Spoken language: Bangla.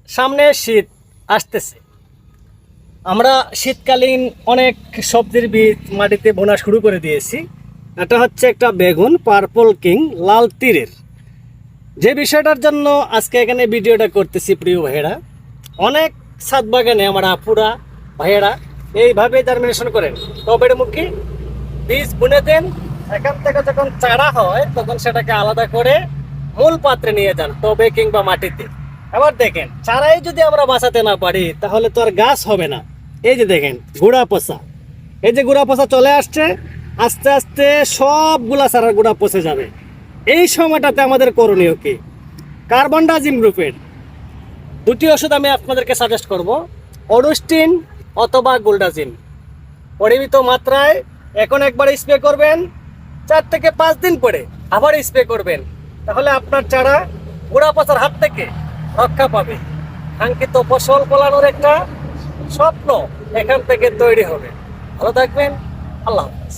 সামনে শীত আসতেছে, আমরা শীতকালীন অনেক সবজির বীজ মাটিতে বোনা শুরু করে দিয়েছি। এটা হচ্ছে একটা বেগুন পার্পল কিং লাল তীরের, যে বিষয়টার জন্য আজকে এখানে ভিডিওটা করতেছি। প্রিয় ভাইয়েরা, অনেক ছাদ বাগানে আমার আপুরা ভাইয়েরা এইভাবে জার্মিনেশন করেন, টবের মুখে বীজ বুনে দেন। এখান থেকে যখন চারা হয় তখন সেটাকে আলাদা করে মূল পাত্রে নিয়ে যান, টবে কিংবা মাটিতে। আবার দেখেন, চারাই যদি আমরা বাঁচাতে না পারি তাহলে তো আর গাছ হবে না। এই যে দেখেন গুড়া পচা, এই যে গুড়া পচা চলে আসছে, আস্তে আস্তে সবগুলা চারার গুড়া পচে যাবে। এই সময়টাতে আমাদের করণীয় কি? কার্বনডাজিম গ্রুপের দুটি ওষুধ আমি আপনাদেরকে সাজেস্ট করব, অডুস্টিন অথবা গোল্ডাজিম। পরিমিত মাত্রায় এখন একবার স্প্রে করবেন, 4 থেকে 5 দিন পরে আবার স্প্রে করবেন, তাহলে আপনার চারা গোড়া পচার হাত থেকে রক্ষা পাবে। কাঙ্ক্ষিত ফসল ফলানোর একটা স্বপ্ন এখান থেকে তৈরি হবে। ভালো থাকবেন, আল্লাহ হাফেজ।